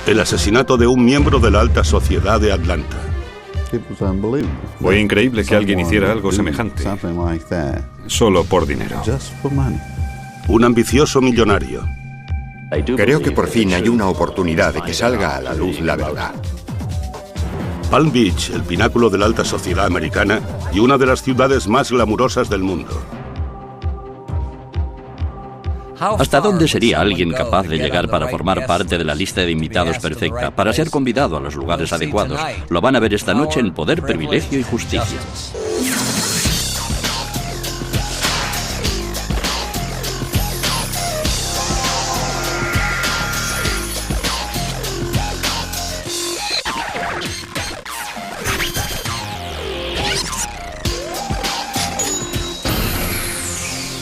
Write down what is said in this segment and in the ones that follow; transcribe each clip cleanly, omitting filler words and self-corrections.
El asesinato de un miembro de la alta sociedad de Atlanta. Fue increíble que alguien hiciera algo semejante, solo por dinero. Un ambicioso millonario. Creo que por fin hay una oportunidad de que salga a la luz la verdad. Palm Beach, el pináculo de la alta sociedad americana y una de las ciudades más glamurosas del mundo. ¿Hasta dónde sería alguien capaz de llegar para formar parte de la lista de invitados perfecta, para ser convidado a los lugares adecuados? Lo van a ver esta noche en Poder, Privilegio y Justicia.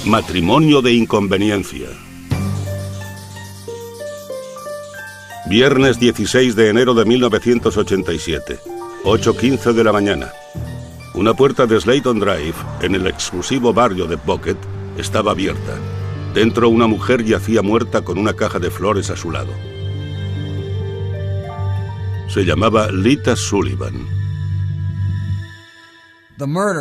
Matrimonio de inconveniencia. Viernes 16 de enero de 1987, 8:15 de la mañana. Una puerta de Slayton Drive, en el exclusivo barrio de Buckhead, estaba abierta. Dentro una mujer yacía muerta con una caja de flores a su lado. Se llamaba Lita Sullivan.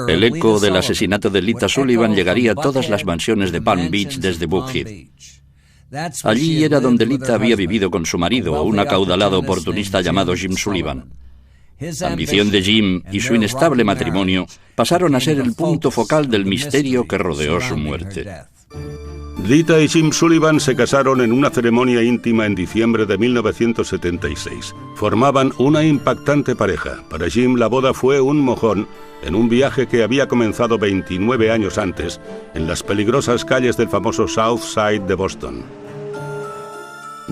El eco del asesinato de Lita Sullivan llegaría a todas las mansiones de Palm Beach desde Buckhead. Allí era donde Lita había vivido con su marido, un acaudalado oportunista llamado Jim Sullivan. La ambición de Jim y su inestable matrimonio pasaron a ser el punto focal del misterio que rodeó su muerte. Lita y Jim Sullivan se casaron en una ceremonia íntima en diciembre de 1976. Formaban una impactante pareja. Para Jim la boda fue un mojón en un viaje que había comenzado 29 años antes en las peligrosas calles del famoso South Side de Boston.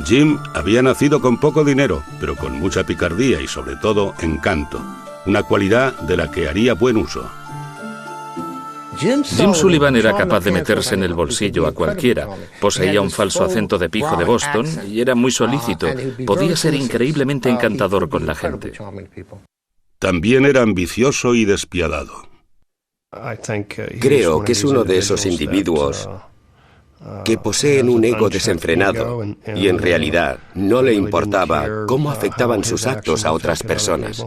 Jim había nacido con poco dinero, pero con mucha picardía y sobre todo encanto, una cualidad de la que haría buen uso. Jim Sullivan era capaz de meterse en el bolsillo a cualquiera. Poseía un falso acento de pijo de Boston y era muy solícito. Podía ser increíblemente encantador con la gente. También era ambicioso y despiadado. Creo que es uno de esos individuos que poseen un ego desenfrenado y en realidad no le importaba cómo afectaban sus actos a otras personas.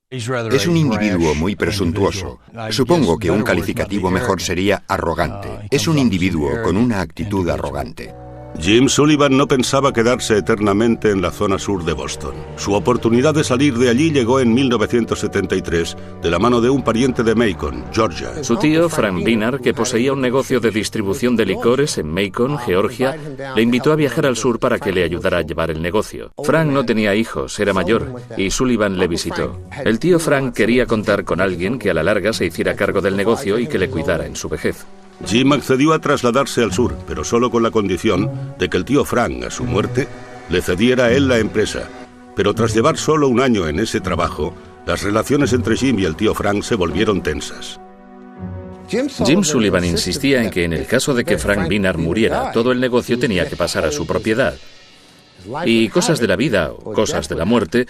Es un individuo muy presuntuoso. Supongo que un calificativo mejor sería arrogante. Es un individuo con una actitud arrogante. Jim Sullivan no pensaba quedarse eternamente en la zona sur de Boston. Su oportunidad de salir de allí llegó en 1973, de la mano de un pariente de Macon, Georgia. Su tío, Frank Binar, que poseía un negocio de distribución de licores en Macon, Georgia, le invitó a viajar al sur para que le ayudara a llevar el negocio. Frank no tenía hijos, era mayor, y Sullivan le visitó. El tío Frank quería contar con alguien que a la larga se hiciera cargo del negocio y que le cuidara en su vejez. Jim accedió a trasladarse al sur, pero solo con la condición de que el tío Frank, a su muerte, le cediera a él la empresa. Pero tras llevar solo un año en ese trabajo, las relaciones entre Jim y el tío Frank se volvieron tensas. Jim Sullivan insistía en que en el caso de que Frank Binar muriera, todo el negocio tenía que pasar a su propiedad. Y cosas de la vida o cosas de la muerte,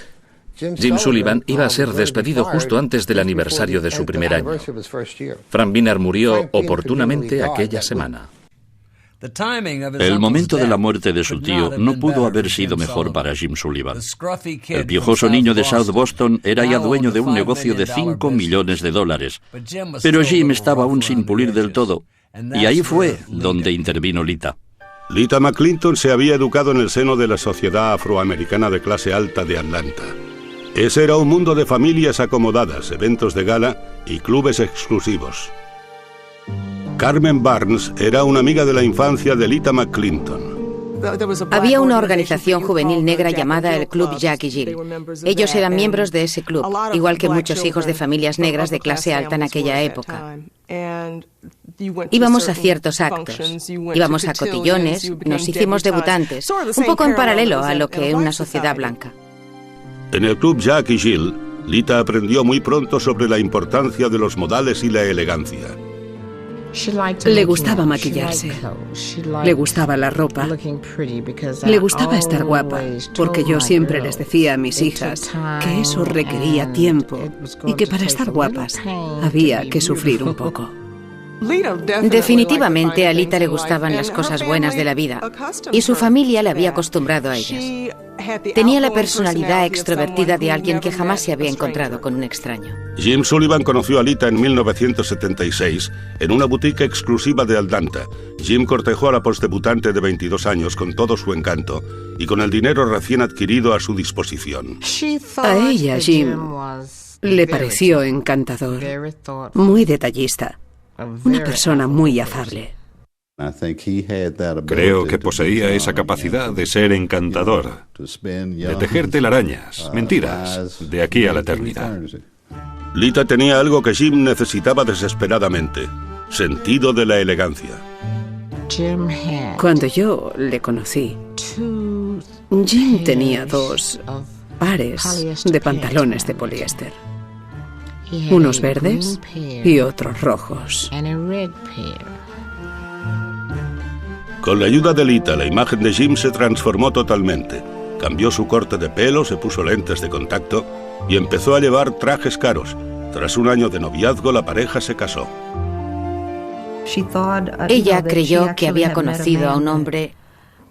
Jim Sullivan iba a ser despedido justo antes del aniversario de su primer año. Frank Binar murió oportunamente aquella semana. El momento de la muerte de su tío no pudo haber sido mejor para Jim Sullivan. El piojoso niño de South Boston era ya dueño de un negocio de $5 millones, pero Jim estaba aún sin pulir del todo, y ahí fue donde intervino Lita. Lita McClinton se había educado en el seno de la sociedad afroamericana de clase alta de Atlanta. Ese era un mundo de familias acomodadas, eventos de gala y clubes exclusivos. Carmen Barnes era una amiga de la infancia de Lita McClinton. Había una organización juvenil negra llamada el Club Jack y Jill. Ellos eran miembros de ese club, igual que muchos hijos de familias negras de clase alta en aquella época. Íbamos a ciertos actos, íbamos a cotillones, nos hicimos debutantes, un poco en paralelo a lo que es una sociedad blanca. En el Club Jack y Jill, Lita aprendió muy pronto sobre la importancia de los modales y la elegancia. Le gustaba maquillarse, le gustaba la ropa, le gustaba estar guapa, porque yo siempre les decía a mis hijas que eso requería tiempo y que para estar guapas había que sufrir un poco. Definitivamente a Lita le gustaban las cosas buenas de la vida y su familia le había acostumbrado a ellas. Tenía la personalidad extrovertida de alguien que jamás se había encontrado con un extraño. Jim Sullivan conoció a Lita en 1976 en una boutique exclusiva de Atlanta. Jim cortejó a la postdebutante de 22 años con todo su encanto y con el dinero recién adquirido a su disposición. A ella, Jim, le pareció encantador, muy detallista, una persona muy afable. Creo que poseía esa capacidad de ser encantador, de tejer telarañas, mentiras, de aquí a la eternidad. Lita tenía algo que Jim necesitaba desesperadamente: sentido de la elegancia. Cuando yo le conocí, Jim tenía 2 pares de pantalones de poliéster, unos verdes y otros rojos. Con la ayuda de Lita, la imagen de Jim se transformó totalmente. Cambió su corte de pelo, se puso lentes de contacto y empezó a llevar trajes caros. Tras un año de noviazgo, la pareja se casó. Ella creyó que había conocido a un hombre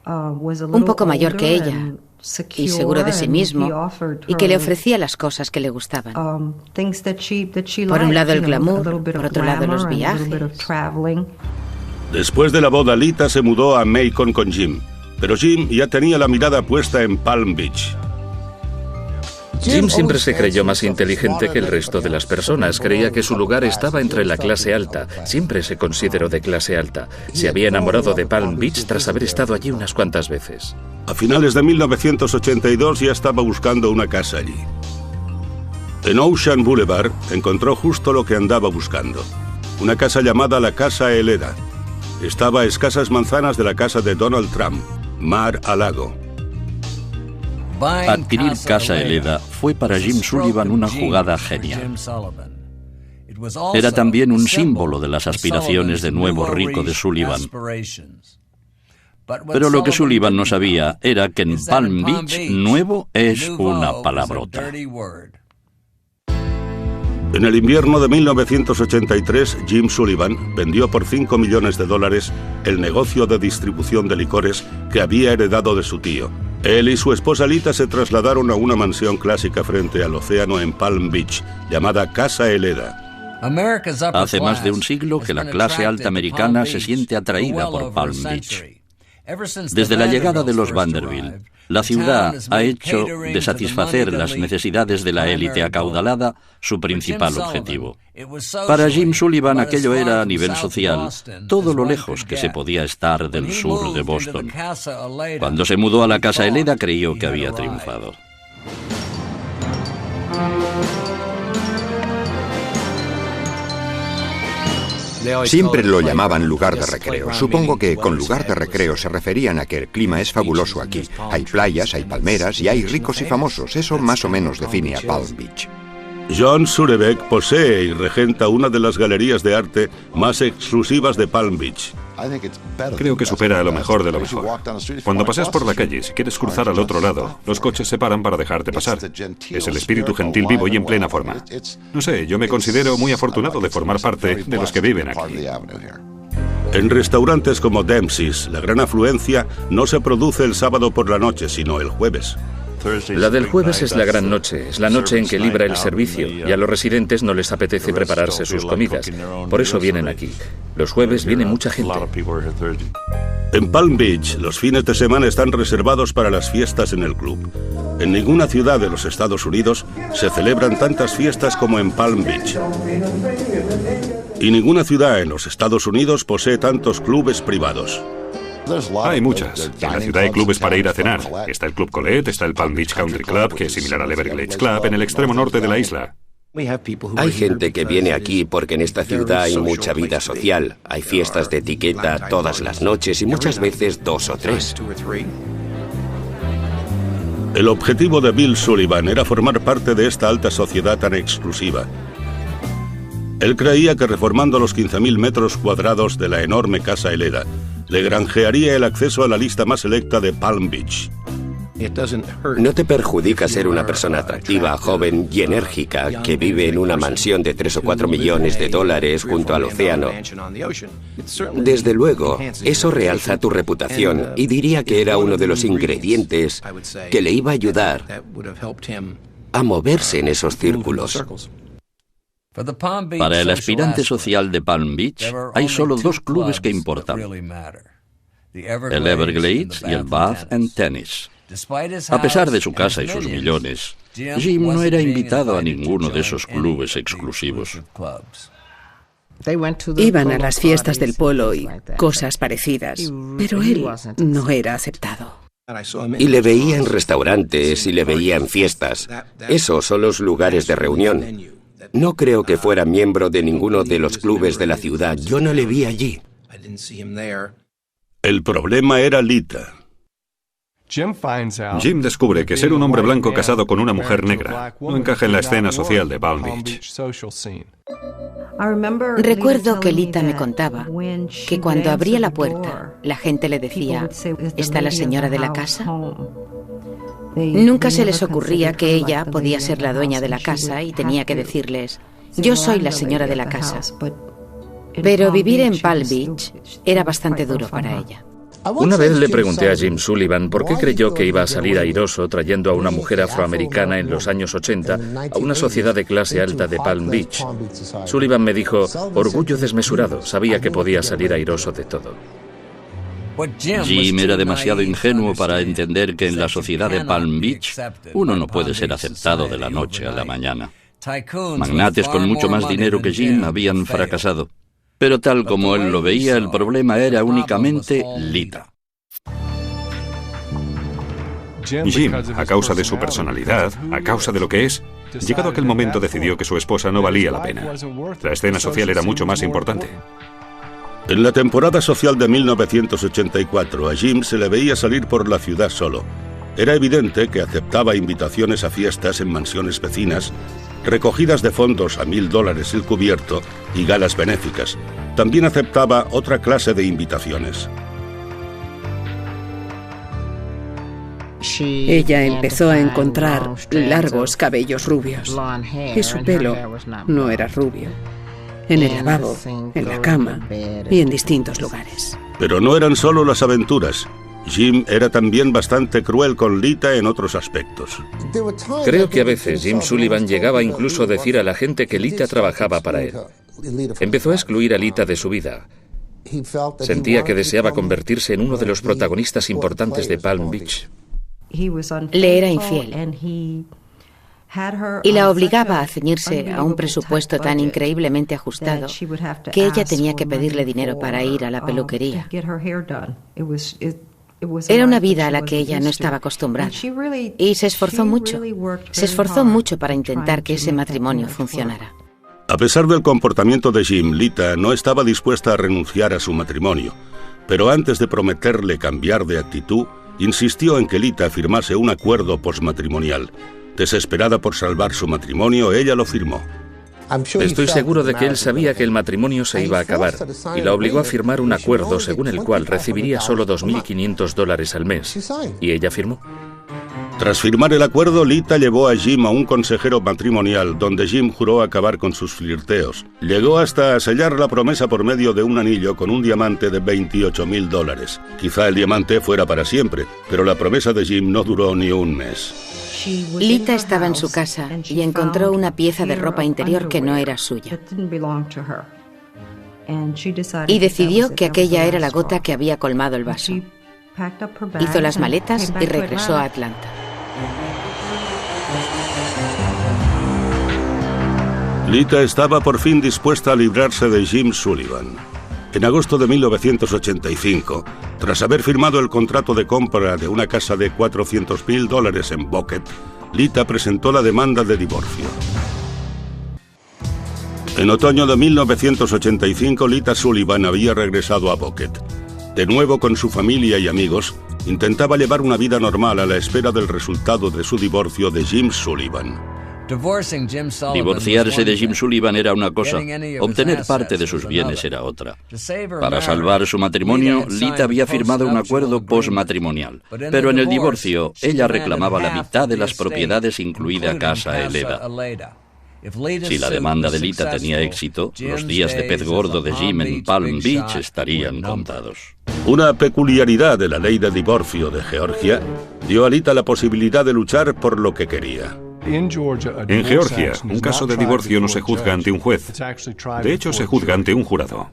un poco mayor que ella y seguro de sí mismo, y que le ofrecía las cosas que le gustaban. Por un lado el glamour, por otro lado los viajes. Después de la boda, Lita se mudó a Macon con Jim, pero Jim ya tenía la mirada puesta en Palm Beach. Jim siempre se creyó más inteligente que el resto de las personas. Creía que su lugar estaba entre la clase alta. Siempre se consideró de clase alta. Se había enamorado de Palm Beach tras haber estado allí unas cuantas veces. A finales de 1982 ya estaba buscando una casa allí. En Ocean Boulevard encontró justo lo que andaba buscando: una casa llamada la Casa Heleda. Estaba a escasas manzanas de la casa de Donald Trump, Mar a Lago. Adquirir Casa Heleda fue para Jim Sullivan una jugada genial. Era también un símbolo de las aspiraciones de nuevo rico de Sullivan. Pero lo que Sullivan no sabía era que en Palm Beach nuevo es una palabrota. En el invierno de 1983, Jim Sullivan vendió por $5 millones el negocio de distribución de licores que había heredado de su tío. Él y su esposa Lita se trasladaron a una mansión clásica frente al océano en Palm Beach, llamada Casa Heleda. Hace más de un siglo que la clase alta americana se siente atraída por Palm Beach. Desde la llegada de los Vanderbilt, la ciudad ha hecho de satisfacer las necesidades de la élite acaudalada su principal objetivo. Para Jim Sullivan aquello era, a nivel social, todo lo lejos que se podía estar del sur de Boston. Cuando se mudó a la Casa Heleda creyó que había triunfado. Siempre lo llamaban lugar de recreo. Supongo que con lugar de recreo se referían a que el clima es fabuloso aquí. Hay playas, hay palmeras y hay ricos y famosos. Eso más o menos define a Palm Beach. John Surebeck posee y regenta una de las galerías de arte más exclusivas de Palm Beach. Creo que supera a lo mejor de lo mejor. Cuando paseas por la calle, si quieres cruzar al otro lado, los coches se paran para dejarte pasar. Es el espíritu gentil vivo y en plena forma. No sé, yo me considero muy afortunado de formar parte de los que viven aquí. En restaurantes como Dempsey's, la gran afluencia no se produce el sábado por la noche, sino el jueves. La del jueves es la gran noche, es la noche en que libra el servicio y a los residentes no les apetece prepararse sus comidas. Por eso vienen aquí. Los jueves viene mucha gente. En Palm Beach, los fines de semana están reservados para las fiestas en el club. En ninguna ciudad de los Estados Unidos se celebran tantas fiestas como en Palm Beach. Y ninguna ciudad en los Estados Unidos posee tantos clubes privados. Hay muchas. En la ciudad hay clubes para ir a cenar. Está el Club Colette, está el Palm Beach Country Club, que es similar al Everglades Club, en el extremo norte de la isla. Hay gente que viene aquí porque en esta ciudad hay mucha vida social. Hay fiestas de etiqueta todas las noches y muchas veces 2 o 3. El objetivo de Bill Sullivan era formar parte de esta alta sociedad tan exclusiva. Él creía que reformando los 15.000 metros cuadrados de la enorme Casa Heleda, le granjearía el acceso a la lista más selecta de Palm Beach. No te perjudica ser una persona atractiva, joven y enérgica que vive en una mansión de 3 o 4 millones de dólares junto al océano. Desde luego, eso realza tu reputación y diría que era uno de los ingredientes que le iba a ayudar a moverse en esos círculos. Para el aspirante social de Palm Beach, hay solo 2 clubes que importan: el Everglades y el Bath and Tennis. A pesar de su casa y sus millones, Jim no era invitado a ninguno de esos clubes exclusivos. Iban a las fiestas del polo y cosas parecidas, pero él no era aceptado. Y le veía en restaurantes y le veía en fiestas. Esos son los lugares de reunión. No creo que fuera miembro de ninguno de los clubes de la ciudad. Yo no le vi allí. El problema era Lita. Jim descubre que ser un hombre blanco casado con una mujer negra no encaja en la escena social de Palm Beach. Recuerdo que Lita me contaba que cuando abría la puerta, la gente le decía: ¿está la señora de la casa? Nunca se les ocurría que ella podía ser la dueña de la casa y tenía que decirles: yo soy la señora de la casa. Pero vivir en Palm Beach era bastante duro para ella. Una vez le pregunté a Jim Sullivan por qué creyó que iba a salir airoso trayendo a una mujer afroamericana en los años 80 a una sociedad de clase alta de Palm Beach. Sullivan me dijo: orgullo desmesurado, sabía que podía salir airoso de todo. Jim era demasiado ingenuo para entender que en la sociedad de Palm Beach uno no puede ser aceptado de la noche a la mañana. Magnates con mucho más dinero que Jim habían fracasado. Pero tal como él lo veía, el problema era únicamente Lita. Jim, a causa de su personalidad, a causa de lo que es, llegado aquel momento decidió que su esposa no valía la pena. La escena social era mucho más importante. En la temporada social de 1984, a Jim se le veía salir por la ciudad solo. Era evidente que aceptaba invitaciones a fiestas en mansiones vecinas, recogidas de fondos a $1000 el cubierto y galas benéficas. También aceptaba otra clase de invitaciones. Ella empezó a encontrar largos cabellos rubios y su pelo no era rubio. En el lavabo, en la cama y en distintos lugares. Pero no eran solo las aventuras. Jim era también bastante cruel con Lita en otros aspectos. Creo que a veces Jim Sullivan llegaba incluso a decir a la gente que Lita trabajaba para él. Empezó a excluir a Lita de su vida. Sentía que deseaba convertirse en uno de los protagonistas importantes de Palm Beach. Le era infiel y la obligaba a ceñirse a un presupuesto tan increíblemente ajustado que ella tenía que pedirle dinero para ir a la peluquería. Era una vida a la que ella no estaba acostumbrada y se esforzó mucho para intentar que ese matrimonio funcionara. A pesar del comportamiento de Jim, Lita no estaba dispuesta a renunciar a su matrimonio, pero antes de prometerle cambiar de actitud, insistió en que Lita firmase un acuerdo postmatrimonial. Desesperada por salvar su matrimonio, ella lo firmó. Estoy seguro de que él sabía que el matrimonio se iba a acabar y la obligó a firmar un acuerdo según el cual recibiría solo $2500 al mes. Y ella firmó. Tras firmar el acuerdo, Lita llevó a Jim a un consejero matrimonial donde Jim juró acabar con sus flirteos. Llegó hasta a sellar la promesa por medio de un anillo con un diamante de $28,000. Quizá el diamante fuera para siempre, pero la promesa de Jim no duró ni un mes. Lita estaba en su casa y encontró una pieza de ropa interior que no era suya. Y decidió que aquella era la gota que había colmado el vaso. Hizo las maletas y regresó a Atlanta. Lita estaba por fin dispuesta a librarse de Jim Sullivan. En agosto de 1985, tras haber firmado el contrato de compra de una casa de $400,000 en Buckhead, Lita presentó la demanda de divorcio. En otoño de 1985, Lita Sullivan había regresado a Buckhead. De nuevo con su familia y amigos, intentaba llevar una vida normal a la espera del resultado de su divorcio de Jim Sullivan. Divorciarse de Jim Sullivan era una cosa, obtener parte de sus bienes era otra. Para salvar su matrimonio, Lita había firmado un acuerdo postmatrimonial, pero en el divorcio ella reclamaba la mitad de las propiedades, incluida Casa Eleda. Si la demanda de Lita tenía éxito, los días de pez gordo de Jim en Palm Beach estarían contados. Una peculiaridad de la ley de divorcio de Georgia dio a Lita la posibilidad de luchar por lo que quería. En Georgia, un caso de divorcio no se juzga ante un juez. De hecho, se juzga ante un jurado.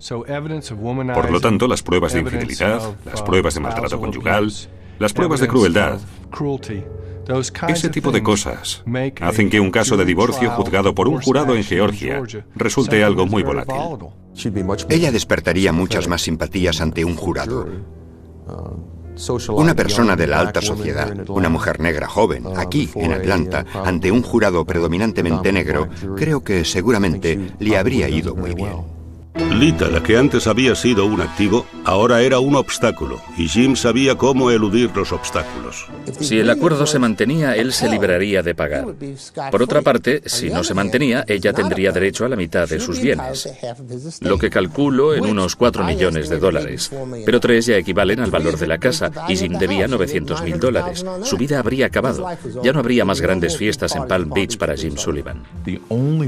Por lo tanto, las pruebas de infidelidad, las pruebas de maltrato conyugal, las pruebas de crueldad, ese tipo de cosas hacen que un caso de divorcio juzgado por un jurado en Georgia resulte algo muy volátil. Ella despertaría muchas más simpatías ante un jurado. Una persona de la alta sociedad, una mujer negra joven, aquí, en Atlanta, ante un jurado predominantemente negro, creo que seguramente le habría ido muy bien. Lita, la que antes había sido un activo, ahora era un obstáculo, y Jim sabía cómo eludir los obstáculos. Si el acuerdo se mantenía, él se libraría de pagar. Por otra parte, si no se mantenía, ella tendría derecho a la mitad de sus bienes, lo que calculo en unos $4 millones, pero 3 ya equivalen al valor de la casa, y Jim debía $900,000. Su vida habría acabado. Ya no habría más grandes fiestas en Palm Beach para Jim Sullivan.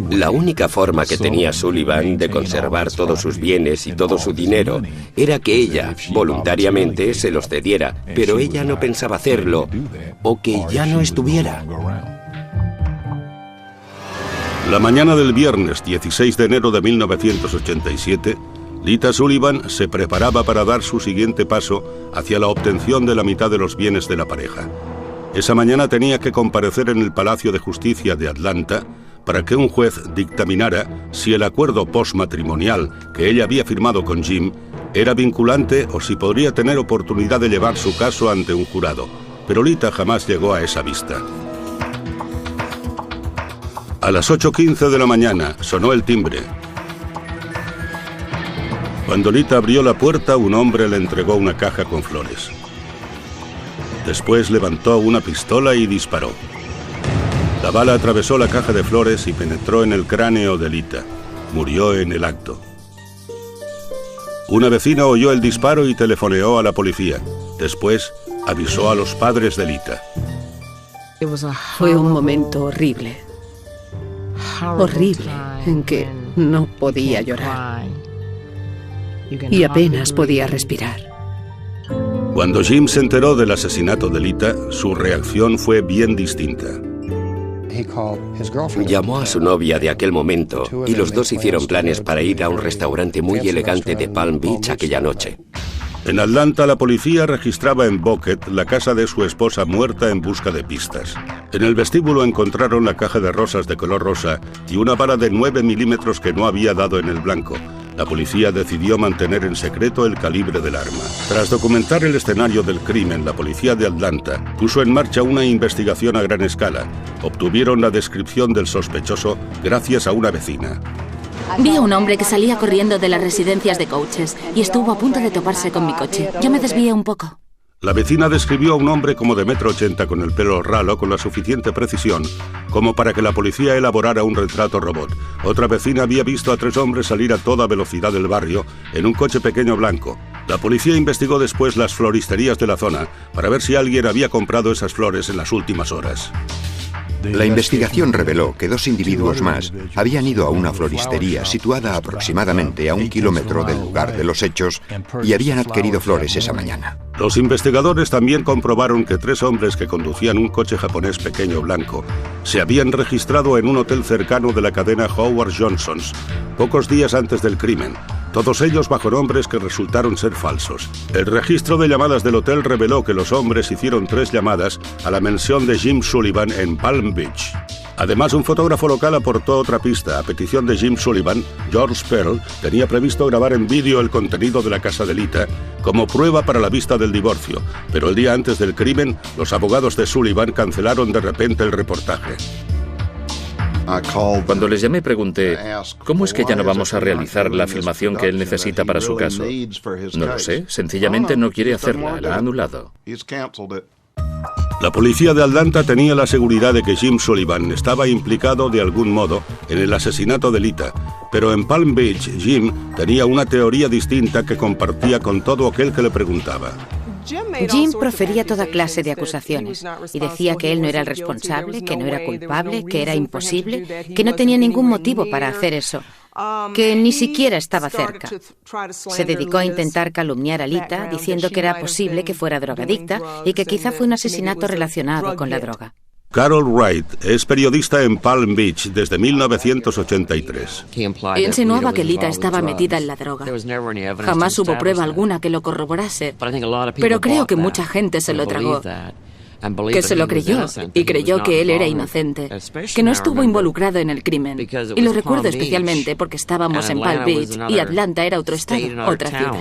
La única forma que tenía Sullivan de conservar todos sus bienes y todo su dinero era que ella, voluntariamente, se los cediera, pero ella no pensaba hacerlo, o que ya no estuviera. La mañana del viernes 16 de enero de 1987, Lita Sullivan se preparaba para dar su siguiente paso hacia la obtención de la mitad de los bienes de la pareja. Esa mañana tenía que comparecer en el Palacio de Justicia de Atlanta para que un juez dictaminara si el acuerdo postmatrimonial que ella había firmado con Jim era vinculante o si podría tener oportunidad de llevar su caso ante un jurado. Pero Lita jamás llegó a esa vista. A las 8:15 de la mañana sonó el timbre. Cuando Lita abrió la puerta, un hombre le entregó una caja con flores. Después levantó una pistola y disparó. La bala atravesó la caja de flores y penetró en el cráneo de Lita. Murió en el acto. Una vecina oyó el disparo y telefoneó a la policía. Después avisó a los padres de Lita. Fue un momento horrible. Horrible, en que no podía llorar. Y apenas podía respirar. Cuando Jim se enteró del asesinato de Lita, su reacción fue bien distinta. Llamó a su novia de aquel momento y los dos hicieron planes para ir a un restaurante muy elegante de Palm Beach aquella noche. En Atlanta, la policía registraba en Buckett la casa de su esposa muerta en busca de pistas. En el vestíbulo encontraron la caja de rosas de color rosa y una bala de 9 milímetros que no había dado en el blanco. La policía decidió mantener en secreto el calibre del arma. Tras documentar el escenario del crimen, la policía de Atlanta puso en marcha una investigación a gran escala. Obtuvieron la descripción del sospechoso gracias a una vecina. Vi a un hombre que salía corriendo de las residencias de coaches y estuvo a punto de toparse con mi coche. Yo me desvié un poco. La vecina describió a un hombre como de 1,80 m con el pelo ralo con la suficiente precisión como para que la policía elaborara un retrato robot. Otra vecina había visto a 3 hombres salir a toda velocidad del barrio en un coche pequeño blanco. La policía investigó después las floristerías de la zona para ver si alguien había comprado esas flores en las últimas horas. La investigación reveló que 2 individuos más habían ido a una floristería situada aproximadamente a 1 kilómetro del lugar de los hechos y habían adquirido flores esa mañana. Los investigadores también comprobaron que 3 hombres que conducían un coche japonés pequeño blanco se habían registrado en un hotel cercano de la cadena Howard Johnson's pocos días antes del crimen. Todos ellos bajo nombres que resultaron ser falsos. El registro de llamadas del hotel reveló que los hombres hicieron 3 llamadas a la mansión de Jim Sullivan en Palm Beach. Además, un fotógrafo local aportó otra pista. A petición de Jim Sullivan, George Pearl tenía previsto grabar en vídeo el contenido de la casa de Lita como prueba para la vista del divorcio, pero el día antes del crimen, los abogados de Sullivan cancelaron de repente el reportaje. Cuando les llamé pregunté, ¿cómo es que ya no vamos a realizar la filmación que él necesita para su caso? No lo sé, sencillamente no quiere hacerla, la ha anulado. La policía de Atlanta tenía la seguridad de que Jim Sullivan estaba implicado de algún modo en el asesinato de Lita, pero en Palm Beach, Jim tenía una teoría distinta que compartía con todo aquel que le preguntaba. Jim profería toda clase de acusaciones y decía que él no era el responsable, que no era culpable, que era imposible, que no tenía ningún motivo para hacer eso, que ni siquiera estaba cerca. Se dedicó a intentar calumniar a Lita diciendo que era posible que fuera drogadicta y que quizá fue un asesinato relacionado con la droga. Carol Wright es periodista en Palm Beach desde 1983. Insinuaba que Lita estaba metida en la droga. Jamás hubo prueba alguna que lo corroborase, pero creo que mucha gente se lo tragó, que se lo creyó y creyó que él era inocente, que no estuvo involucrado en el crimen. Y lo recuerdo especialmente porque estábamos en Palm Beach y Atlanta era otro estado, otra ciudad.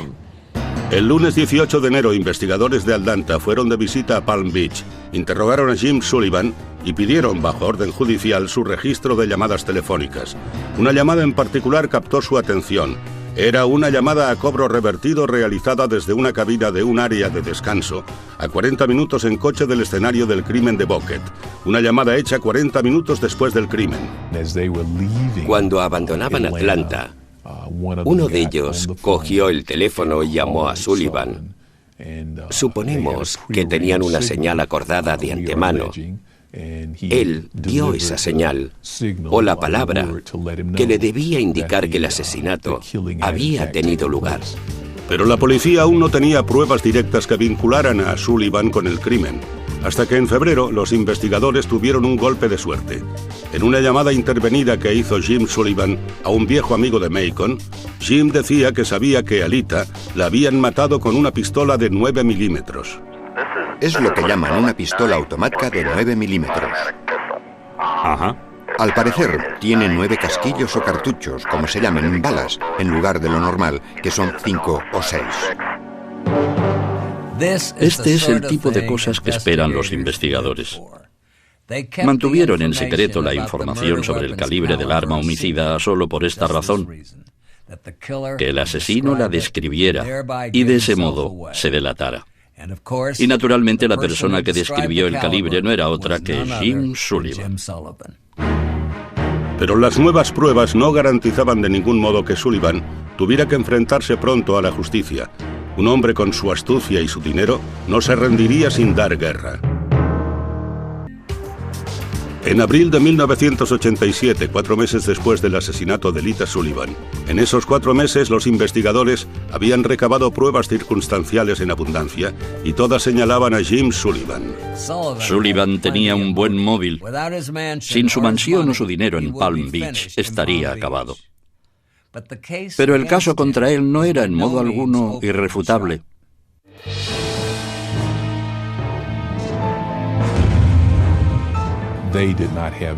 El lunes 18 de enero, investigadores de Atlanta fueron de visita a Palm Beach, interrogaron a Jim Sullivan y pidieron, bajo orden judicial, su registro de llamadas telefónicas. Una llamada en particular captó su atención. Era una llamada a cobro revertido realizada desde una cabina de un área de descanso, a 40 minutos en coche del escenario del crimen de Buckhead. Una llamada hecha 40 minutos después del crimen. Cuando abandonaban Atlanta, uno de ellos cogió el teléfono y llamó a Sullivan. Suponemos que tenían una señal acordada de antemano. Él dio esa señal, o la palabra, que le debía indicar que el asesinato había tenido lugar. Pero la policía aún no tenía pruebas directas que vincularan a Sullivan con el crimen, hasta que en febrero los investigadores tuvieron un golpe de suerte. En una llamada intervenida que hizo Jim Sullivan a un viejo amigo de Macon, Jim decía que sabía que a Lita la habían matado con una pistola de 9 milímetros. Es lo que llaman una pistola automática de 9 milímetros. Ajá. Al parecer, tiene 9 casquillos o cartuchos, como se llaman, balas, en lugar de lo normal, que son 5 o 6. Este es el tipo de cosas que esperan los investigadores. Mantuvieron en secreto la información sobre el calibre del arma homicida solo por esta razón: que el asesino la describiera y de ese modo se delatara. Y naturalmente la persona que describió el calibre no era otra que Jim Sullivan. Pero las nuevas pruebas no garantizaban de ningún modo que Sullivan tuviera que enfrentarse pronto a la justicia. Un hombre con su astucia y su dinero no se rendiría sin dar guerra. En abril de 1987, 4 meses después del asesinato de Lita Sullivan, en esos 4 meses los investigadores habían recabado pruebas circunstanciales en abundancia y todas señalaban a Jim Sullivan. Sullivan tenía un buen móvil. Sin su mansión o su dinero en Palm Beach estaría acabado. Pero el caso contra él no era en modo alguno irrefutable.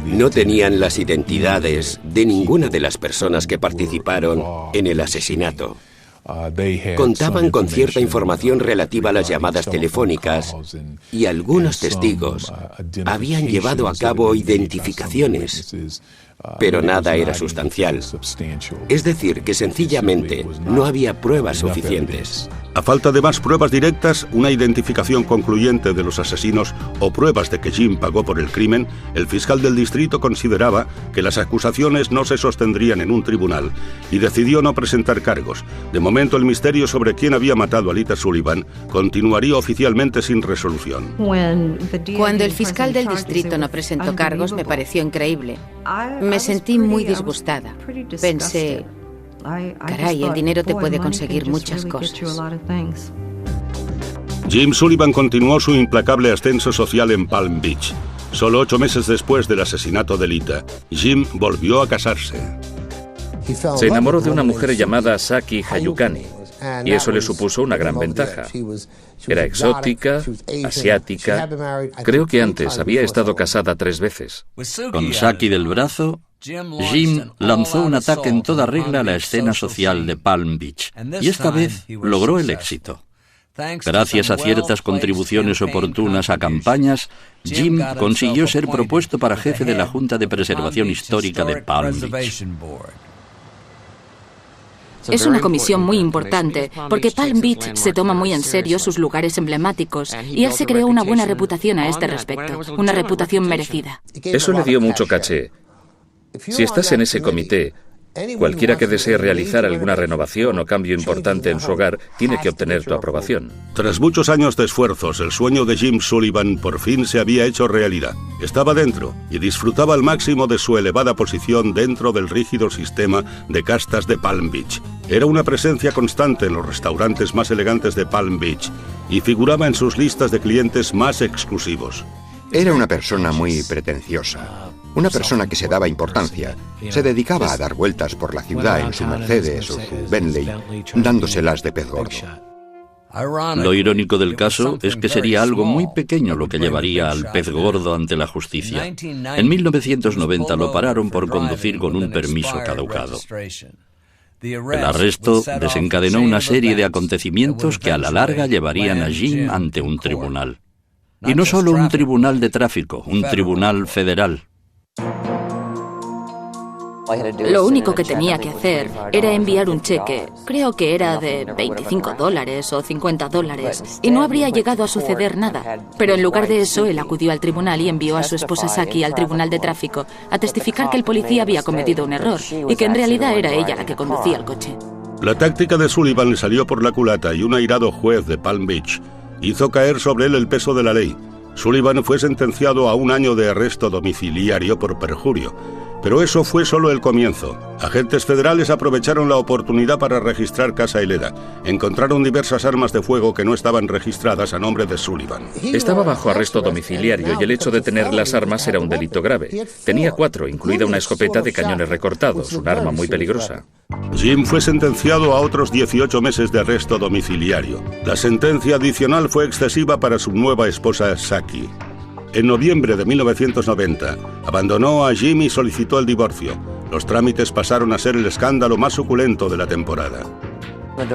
No tenían las identidades de ninguna de las personas que participaron en el asesinato. Contaban con cierta información relativa a las llamadas telefónicas y algunos testigos habían llevado a cabo identificaciones, pero nada era sustancial. Es decir, que sencillamente no había pruebas suficientes. A falta de más pruebas directas, una identificación concluyente de los asesinos o pruebas de que Jim pagó por el crimen, el fiscal del distrito consideraba que las acusaciones no se sostendrían en un tribunal y decidió no presentar cargos. De momento, el misterio sobre quién había matado a Lita Sullivan continuaría oficialmente sin resolución. Cuando el fiscal del distrito no presentó cargos, me pareció increíble. Me sentí muy disgustada. Pensé: caray, el dinero te puede conseguir muchas cosas. Jim Sullivan continuó su implacable ascenso social en Palm Beach. Solo 8 meses después del asesinato de Lita, Jim volvió a casarse. Se enamoró de una mujer llamada Saki Hayukani, y eso le supuso una gran ventaja. Era exótica, asiática. Creo que antes había estado casada 3 veces. Con Saki del brazo, Jim lanzó un ataque en toda regla a la escena social de Palm Beach, y esta vez logró el éxito. Gracias a ciertas contribuciones oportunas a campañas, Jim consiguió ser propuesto para jefe de la Junta de Preservación Histórica de Palm Beach. Es una comisión muy importante, porque Palm Beach se toma muy en serio sus lugares emblemáticos, y él se creó una buena reputación a este respecto, una reputación merecida. Eso le dio mucho caché. Si estás en ese comité, cualquiera que desee realizar alguna renovación o cambio importante en su hogar tiene que obtener tu aprobación. Tras muchos años de esfuerzos, el sueño de Jim Sullivan por fin se había hecho realidad. Estaba dentro y disfrutaba al máximo de su elevada posición dentro del rígido sistema de castas de Palm Beach. Era una presencia constante en los restaurantes más elegantes de Palm Beach y figuraba en sus listas de clientes más exclusivos. Era una persona muy pretenciosa. Una persona que se daba importancia. Se dedicaba a dar vueltas por la ciudad en su Mercedes o su Bentley, dándoselas de pez gordo. Lo irónico del caso es que sería algo muy pequeño lo que llevaría al pez gordo ante la justicia. En 1990 lo pararon por conducir con un permiso caducado. El arresto desencadenó una serie de acontecimientos que a la larga llevarían a Jim ante un tribunal. Y no solo un tribunal de tráfico, un tribunal federal. Lo único que tenía que hacer era enviar un cheque, creo que era de $25 o $50, y no habría llegado a suceder nada. Pero en lugar de eso, él acudió al tribunal y envió a su esposa Saki al tribunal de tráfico a testificar que el policía había cometido un error y que en realidad era ella la que conducía el coche. La táctica de Sullivan le salió por la culata y un airado juez de Palm Beach hizo caer sobre él el peso de la ley. Sullivan fue sentenciado a 1 año de arresto domiciliario por perjurio, pero eso fue solo el comienzo. Agentes federales aprovecharon la oportunidad para registrar Casa Helena. Encontraron diversas armas de fuego que no estaban registradas a nombre de Sullivan. Estaba bajo arresto domiciliario y el hecho de tener las armas era un delito grave. Tenía 4, incluida una escopeta de cañones recortados, un arma muy peligrosa. Jim fue sentenciado a otros 18 meses de arresto domiciliario. La sentencia adicional fue excesiva para su nueva esposa Saki. En noviembre de 1990, abandonó a Jim y solicitó el divorcio. Los trámites pasaron a ser el escándalo más suculento de la temporada.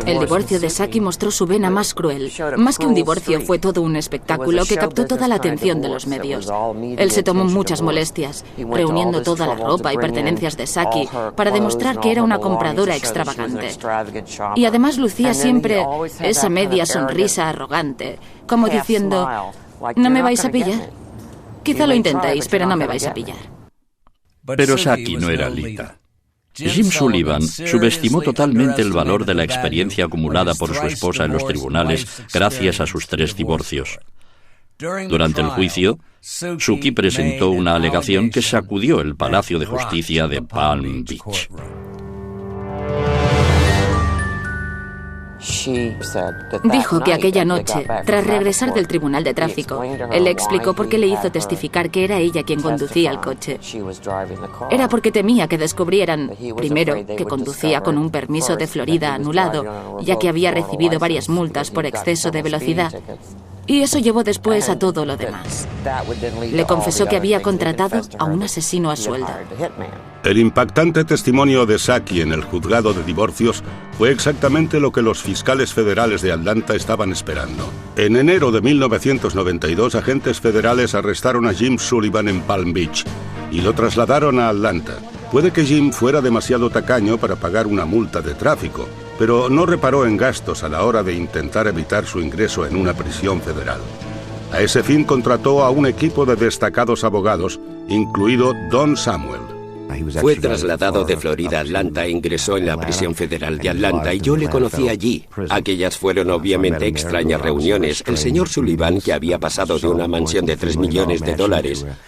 El divorcio de Saki mostró su vena más cruel. Más que un divorcio, fue todo un espectáculo que captó toda la atención de los medios. Él se tomó muchas molestias, reuniendo toda la ropa y pertenencias de Saki para demostrar que era una compradora extravagante. Y además lucía siempre esa media sonrisa arrogante, como diciendo, ¿no me vais a pillar? Quizá lo intentéis, pero no me vais a pillar. Pero Saki no era Lita. Jim Sullivan subestimó totalmente el valor de la experiencia acumulada por su esposa en los tribunales gracias a sus 3 divorcios. Durante el juicio, Suki presentó una alegación que sacudió el Palacio de Justicia de Palm Beach. Dijo que aquella noche, tras regresar del tribunal de tráfico, él le explicó por qué le hizo testificar que era ella quien conducía el coche. Era porque temía que descubrieran, primero, que conducía con un permiso de Florida anulado, ya que había recibido varias multas por exceso de velocidad. Y eso llevó después a todo lo demás. Le confesó que había contratado a un asesino a sueldo. El impactante testimonio de Saki en el juzgado de divorcios fue exactamente lo que los fiscales federales de Atlanta estaban esperando. En enero de 1992, agentes federales arrestaron a Jim Sullivan en Palm Beach y lo trasladaron a Atlanta. Puede que Jim fuera demasiado tacaño para pagar una multa de tráfico, pero no reparó en gastos a la hora de intentar evitar su ingreso en una prisión federal. A ese fin contrató a un equipo de destacados abogados, incluido Don Samuel. Fue trasladado de Florida a Atlanta e ingresó en la prisión federal de Atlanta y yo le conocí allí. Aquellas fueron obviamente extrañas reuniones. El señor Sullivan, que había pasado de una mansión de $3 millones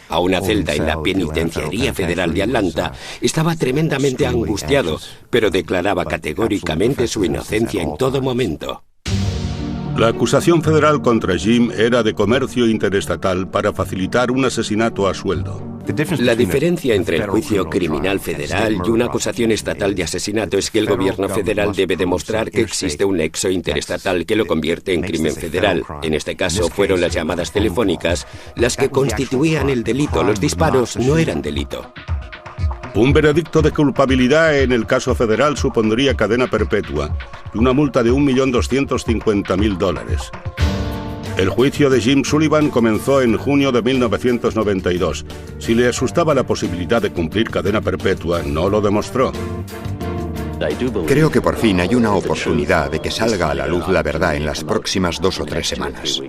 a una celda en la penitenciaría federal de Atlanta, estaba tremendamente angustiado, pero declaraba categóricamente su inocencia en todo momento. La acusación federal contra Jim era de comercio interestatal para facilitar un asesinato a sueldo. La diferencia entre el juicio criminal federal y una acusación estatal de asesinato es que el gobierno federal debe demostrar que existe un nexo interestatal que lo convierte en crimen federal. En este caso fueron las llamadas telefónicas las que constituían el delito. Los disparos no eran delito. Un veredicto de culpabilidad en el caso federal supondría cadena perpetua y una multa de $1.250.000. El juicio de Jim Sullivan comenzó en junio de 1992. Si le asustaba la posibilidad de cumplir cadena perpetua, no lo demostró. Creo que por fin hay una oportunidad de que salga a la luz la verdad en las próximas 2 o 3 semanas.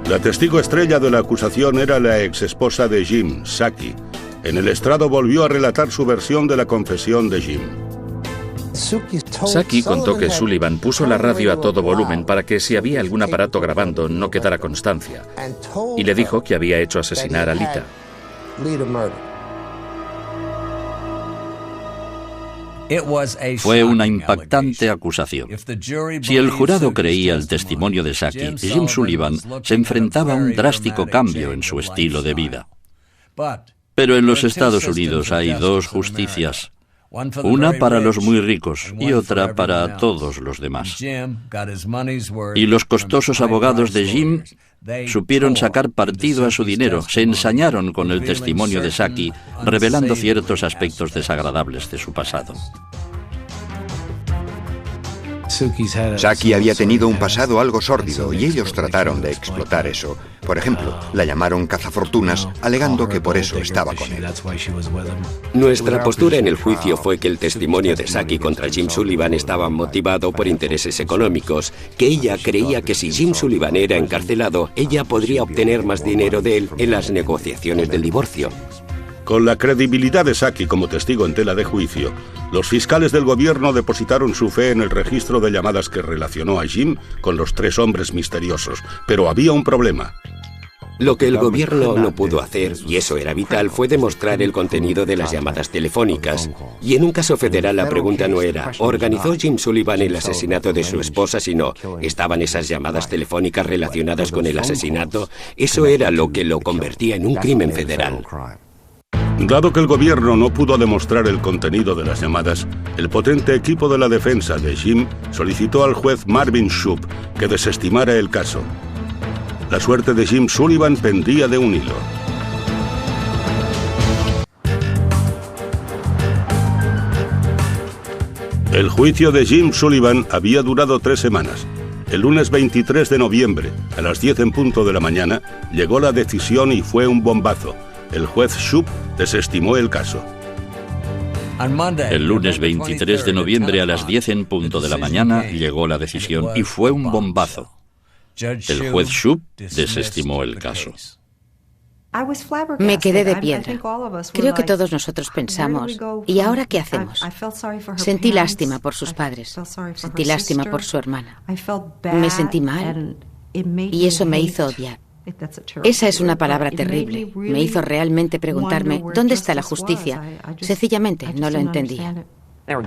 La testigo estrella de la acusación era la exesposa de Jim, Saki. En el estrado volvió a relatar su versión de la confesión de Jim. Saki contó que Sullivan puso la radio a todo volumen para que si había algún aparato grabando no quedara constancia, y le dijo que había hecho asesinar a Lita. Fue una impactante acusación. Si el jurado creía el testimonio de Saki, Jim Sullivan se enfrentaba a un drástico cambio en su estilo de vida. Pero en los Estados Unidos hay 2 justicias. Una para los muy ricos y otra para todos los demás. Y los costosos abogados de Jim supieron sacar partido a su dinero, se ensañaron con el testimonio de Saki, revelando ciertos aspectos desagradables de su pasado. Saki había tenido un pasado algo sórdido y ellos trataron de explotar eso. Por ejemplo, la llamaron cazafortunas, alegando que por eso estaba con él. Nuestra postura en el juicio fue que el testimonio de Saki contra Jim Sullivan estaba motivado por intereses económicos, que ella creía que si Jim Sullivan era encarcelado, ella podría obtener más dinero de él en las negociaciones del divorcio. Con la credibilidad de Saki como testigo en tela de juicio, los fiscales del gobierno depositaron su fe en el registro de llamadas que relacionó a Jim con los 3 hombres misteriosos. Pero había un problema. Lo que el gobierno no pudo hacer, y eso era vital, fue demostrar el contenido de las llamadas telefónicas. Y en un caso federal la pregunta no era ¿organizó Jim Sullivan el asesinato de su esposa?, sino ¿estaban esas llamadas telefónicas relacionadas con el asesinato? Eso era lo que lo convertía en un crimen federal. Dado que el gobierno no pudo demostrar el contenido de las llamadas, el potente equipo de la defensa de Jim solicitó al juez Marvin Shoup que desestimara el caso. La suerte de Jim Sullivan pendía de un hilo. El juicio de Jim Sullivan había durado 3 semanas. El lunes 23 de noviembre, a las 10 en punto de la mañana, llegó la decisión y fue un bombazo. El juez Shoup desestimó el caso. El lunes 23 de noviembre a las 10 en punto de la mañana llegó la decisión y fue un bombazo. El juez Shoup desestimó el caso. Me quedé de piedra. Creo que todos nosotros pensamos, ¿y ahora qué hacemos? Sentí lástima por sus padres. Sentí lástima por su hermana. Me sentí mal y eso me hizo odiar. Esa es una palabra terrible. Me hizo realmente preguntarme, ¿dónde está la justicia? Sencillamente no lo entendía.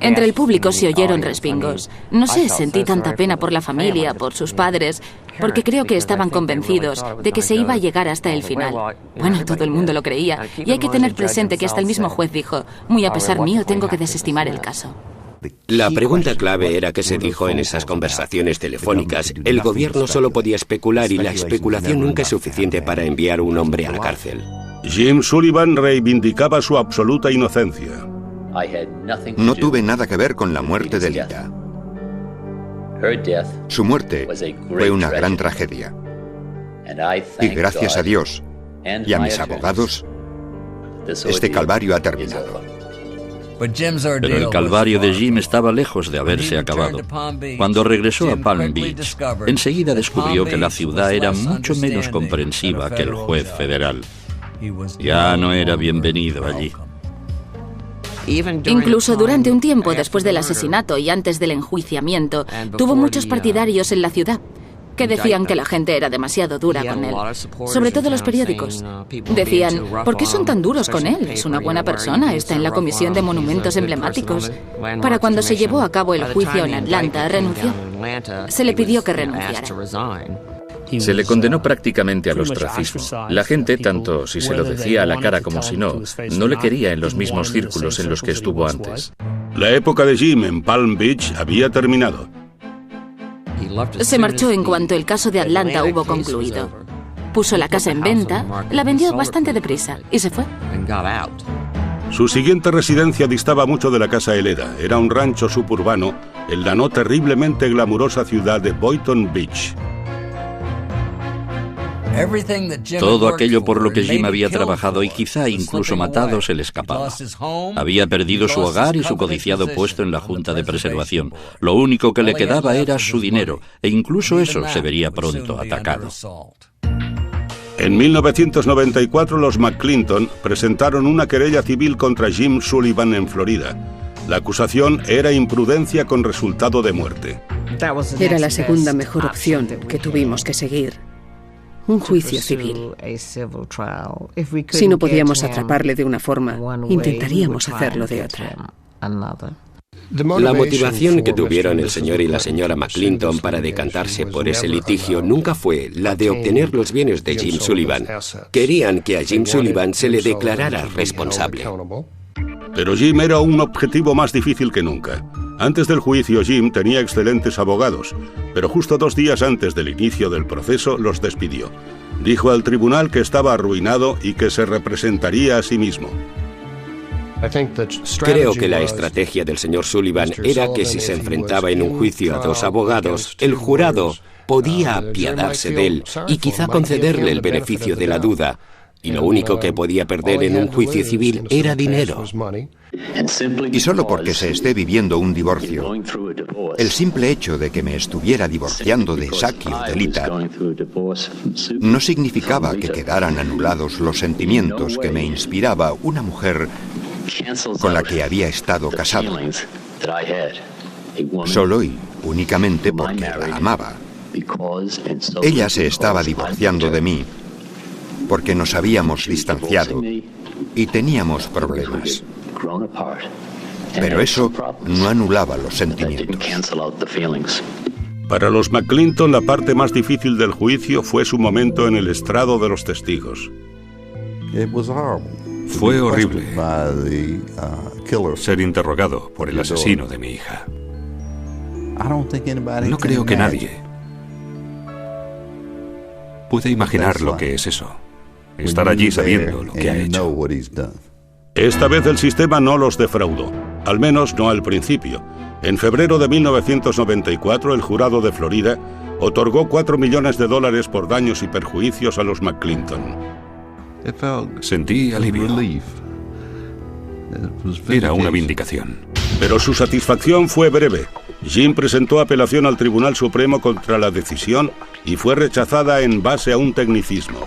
Entre el público se oyeron respingos. No sé, sentí tanta pena por la familia, por sus padres, porque creo que estaban convencidos de que se iba a llegar hasta el final. Bueno, todo el mundo lo creía, y hay que tener presente que hasta el mismo juez dijo, muy a pesar mío, tengo que desestimar el caso. La pregunta clave era qué se dijo en esas conversaciones telefónicas. El gobierno solo podía especular y la especulación nunca es suficiente para enviar a un hombre a la cárcel. Jim Sullivan reivindicaba su absoluta inocencia. No tuve nada que ver con la muerte de Lita. Su muerte fue una gran tragedia. Y gracias a Dios y a mis abogados, este calvario ha terminado. Pero el calvario de Jim estaba lejos de haberse acabado. Cuando regresó a Palm Beach, enseguida descubrió que la ciudad era mucho menos comprensiva que el juez federal. Ya no era bienvenido allí. Incluso durante un tiempo después del asesinato y antes del enjuiciamiento, tuvo muchos partidarios en la ciudad que decían que la gente era demasiado dura con él. Sobre todo los periódicos. Decían, ¿por qué son tan duros con él? Es una buena persona, está en la Comisión de Monumentos Emblemáticos. Para cuando se llevó a cabo el juicio en Atlanta, renunció. Se le pidió que renunciara. Se le condenó prácticamente al ostracismo. La gente, tanto si se lo decía a la cara como si no, no le quería en los mismos círculos en los que estuvo antes. La época de Jim en Palm Beach había terminado. Se marchó en cuanto el caso de Atlanta hubo concluido. Puso la casa en venta, la vendió bastante deprisa y se fue. Su siguiente residencia distaba mucho de la casa Heleda. Era un rancho suburbano en la no terriblemente glamurosa ciudad de Boynton Beach. Todo aquello por lo que Jim había trabajado y quizá incluso matado se le escapaba. Había perdido su hogar y su codiciado puesto en la Junta de Preservación. Lo único que le quedaba era su dinero, e incluso eso se vería pronto atacado. En 1994 los McClinton presentaron una querella civil contra Jim Sullivan en Florida. La acusación era imprudencia con resultado de muerte. Era la segunda mejor opción que tuvimos que seguir. Un juicio civil. Si no podíamos atraparle de una forma, intentaríamos hacerlo de otra. La motivación que tuvieron el señor y la señora McClinton para decantarse por ese litigio nunca fue la de obtener los bienes de Jim Sullivan. Querían que a Jim Sullivan se le declarara responsable. Pero Jim era un objetivo más difícil que nunca. Antes del juicio, Jim tenía excelentes abogados, pero justo 2 días antes del inicio del proceso los despidió. Dijo al tribunal que estaba arruinado y que se representaría a sí mismo. Creo que la estrategia del señor Sullivan era que si se enfrentaba en un juicio a 2 abogados, el jurado podía apiadarse de él y quizá concederle el beneficio de la duda. Y lo único que podía perder en un juicio civil era dinero. Y solo porque se esté viviendo un divorcio, el simple hecho de que me estuviera divorciando de Saki o de Lita no significaba que quedaran anulados los sentimientos que me inspiraba una mujer con la que había estado casado, solo y únicamente porque la amaba. Ella se estaba divorciando de mí porque nos habíamos distanciado y teníamos problemas. Pero eso no anulaba los sentimientos. Para los McClinton, la parte más difícil del juicio fue su momento en el estrado de los testigos. Fue horrible ser interrogado por el asesino de mi hija. No creo que nadie puede imaginar lo que es eso. Estar allí sabiendo lo que ha hecho. Esta vez el sistema no los defraudó, al menos no al principio. En febrero de 1994, el jurado de Florida otorgó $4 millones por daños y perjuicios a los McClinton. Sentí alivio. Era una vindicación. Pero su satisfacción fue breve. Jim presentó apelación al Tribunal Supremo contra la decisión y fue rechazada en base a un tecnicismo.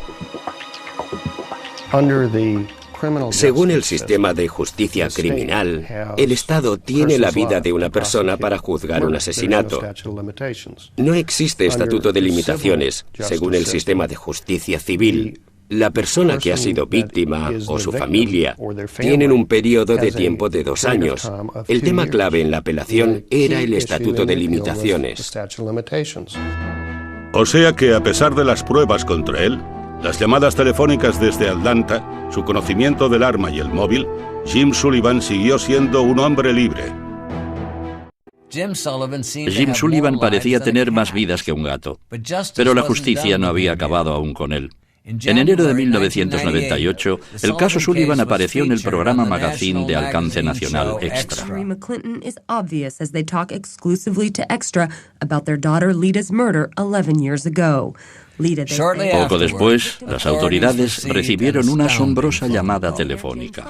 Según el sistema de justicia criminal, el Estado tiene la vida de una persona para juzgar un asesinato. No existe estatuto de limitaciones. Según el sistema de justicia civil, la persona que ha sido víctima o su familia tienen un periodo de tiempo de 2 años. El tema clave en la apelación era el estatuto de limitaciones. O sea que, a pesar de las pruebas contra él, las llamadas telefónicas desde Atlanta, su conocimiento del arma y el móvil, Jim Sullivan siguió siendo un hombre libre. Jim Sullivan parecía tener más vidas que un gato, pero la justicia no había acabado aún con él. En enero de 1998, el caso Sullivan apareció en el programa Magazine de alcance nacional Extra. Poco después, las autoridades recibieron una asombrosa llamada telefónica.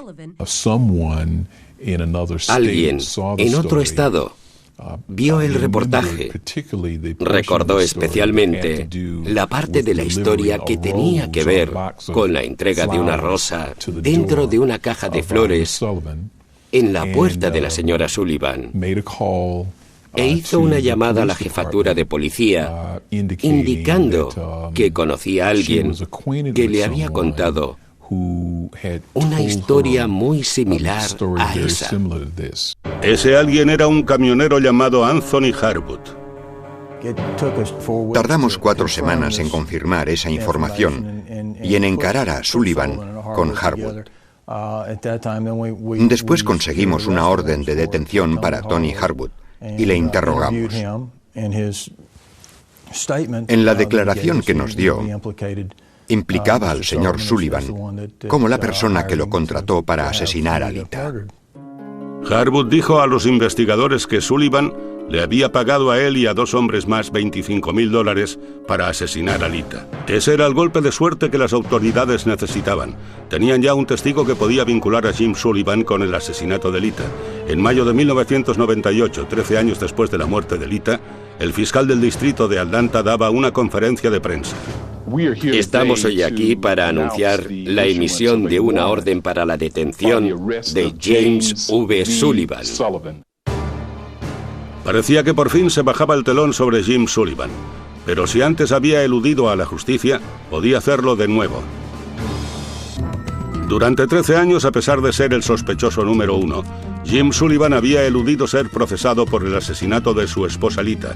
Alguien en otro estado vio el reportaje. Recordó especialmente la parte de la historia que tenía que ver con la entrega de una rosa dentro de una caja de flores en la puerta de la señora Sullivan. E hizo una llamada a la jefatura de policía indicando que conocía a alguien que le había contado una historia muy similar a esa. Ese alguien era un camionero llamado Anthony Harwood. Tardamos 4 semanas en confirmar esa información y en encarar a Sullivan con Harwood. Después conseguimos una orden de detención para Tony Harwood y le interrogamos. En la declaración que nos dio, implicaba al señor Sullivan como la persona que lo contrató para asesinar a Lita. Harwood dijo a los investigadores que Sullivan le había pagado a él y a 2 hombres más $25.000 para asesinar a Lita. Ese era el golpe de suerte que las autoridades necesitaban. Tenían ya un testigo que podía vincular a Jim Sullivan con el asesinato de Lita. En mayo de 1998, 13 años después de la muerte de Lita, el fiscal del distrito de Atlanta daba una conferencia de prensa. Estamos hoy aquí para anunciar la emisión de una orden para la detención de James V. Sullivan. Parecía que por fin se bajaba el telón sobre Jim Sullivan, pero si antes había eludido a la justicia, podía hacerlo de nuevo. Durante 13 años, a pesar de ser el sospechoso número 1, Jim Sullivan había eludido ser procesado por el asesinato de su esposa Lita,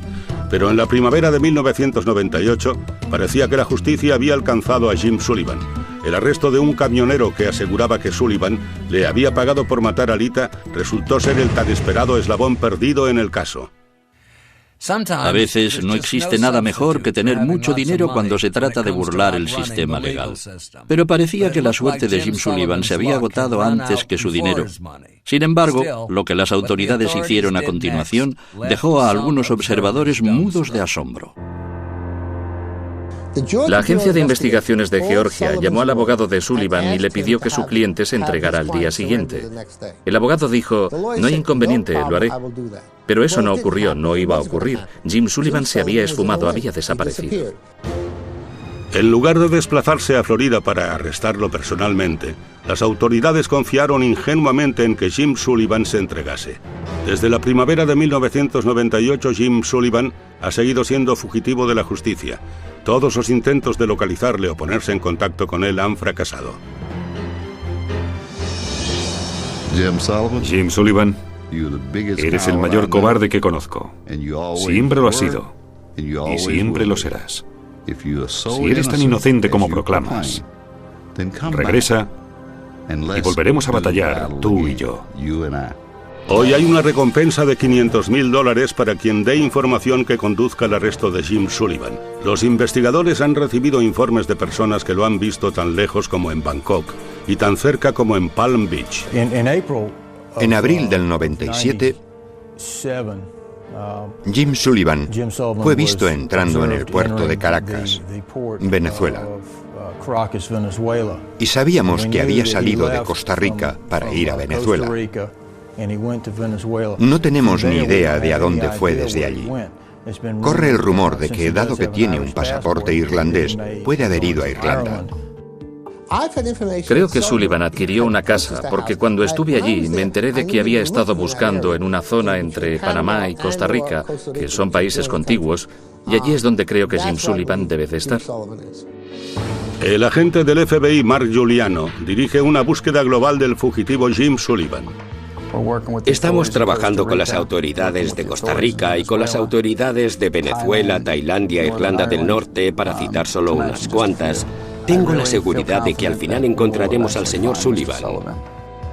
pero en la primavera de 1998 parecía que la justicia había alcanzado a Jim Sullivan. El arresto de un camionero que aseguraba que Sullivan le había pagado por matar a Lita resultó ser el tan esperado eslabón perdido en el caso. A veces no existe nada mejor que tener mucho dinero cuando se trata de burlar el sistema legal. Pero parecía que la suerte de Jim Sullivan se había agotado antes que su dinero. Sin embargo, lo que las autoridades hicieron a continuación dejó a algunos observadores mudos de asombro. La Agencia de Investigaciones de Georgia llamó al abogado de Sullivan y le pidió que su cliente se entregara al día siguiente. El abogado dijo, no hay inconveniente, lo haré. Pero eso no ocurrió, no iba a ocurrir. Jim Sullivan se había esfumado, había desaparecido. En lugar de desplazarse a Florida para arrestarlo personalmente, las autoridades confiaron ingenuamente en que Jim Sullivan se entregase. Desde la primavera de 1998, Jim Sullivan ha seguido siendo fugitivo de la justicia. Todos los intentos de localizarle o ponerse en contacto con él han fracasado. Jim Sullivan, eres el mayor cobarde que conozco. Siempre lo has sido. Y siempre lo serás. Si eres tan inocente como proclamas, regresa y volveremos a batallar, tú y yo. Hoy hay una recompensa de $500.000 para quien dé información que conduzca al arresto de Jim Sullivan. Los investigadores han recibido informes de personas que lo han visto tan lejos como en Bangkok y tan cerca como en Palm Beach. En abril del 97, Jim Sullivan fue visto entrando en el puerto de Caracas, Venezuela. Y sabíamos que había salido de Costa Rica para ir a Venezuela. No tenemos ni idea de a dónde fue desde allí. Corre el rumor de que, dado que tiene un pasaporte irlandés, puede haber ido a Irlanda. Creo que Sullivan adquirió una casa porque cuando estuve allí me enteré de que había estado buscando en una zona entre Panamá y Costa Rica, que son países contiguos, y allí es donde creo que Jim Sullivan debe de estar. El agente del FBI, Mark Giuliano, dirige una búsqueda global del fugitivo Jim Sullivan. Estamos trabajando con las autoridades de Costa Rica y con las autoridades de Venezuela, Tailandia, Irlanda del Norte, para citar solo unas cuantas. Tengo la seguridad de que al final encontraremos al señor Sullivan.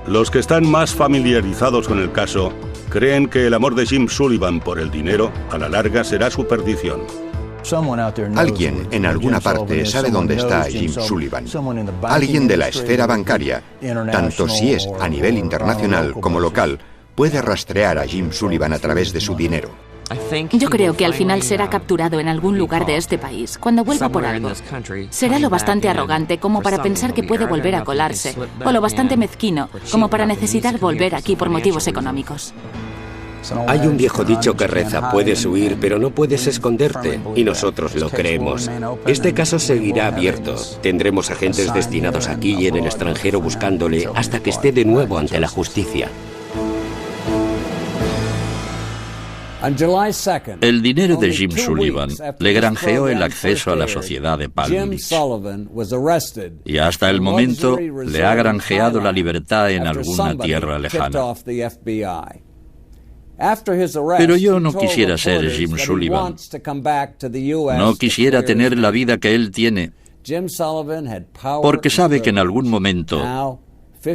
Los que están más familiarizados con el caso creen que el amor de Jim Sullivan por el dinero, a la larga, será su perdición. Alguien en alguna parte sabe dónde está Jim Sullivan. Alguien de la esfera bancaria, tanto si es a nivel internacional como local, puede rastrear a Jim Sullivan a través de su dinero. Yo creo que al final será capturado en algún lugar de este país, cuando vuelva por algo. Será lo bastante arrogante como para pensar que puede volver a colarse, o lo bastante mezquino como para necesitar volver aquí por motivos económicos. Hay un viejo dicho que reza, puedes huir, pero no puedes esconderte, y nosotros lo creemos. Este caso seguirá abierto. Tendremos agentes destinados aquí y en el extranjero buscándole hasta que esté de nuevo ante la justicia. El dinero de Jim Sullivan le granjeó el acceso a la sociedad de Palm Beach. Y hasta el momento le ha granjeado la libertad en alguna tierra lejana. Pero yo no quisiera ser Jim Sullivan. No quisiera tener la vida que él tiene, porque sabe que en algún momento,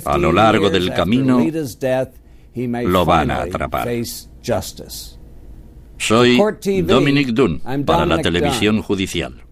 a lo largo del camino, lo van a atrapar. Soy Dominic Dunne para la televisión judicial.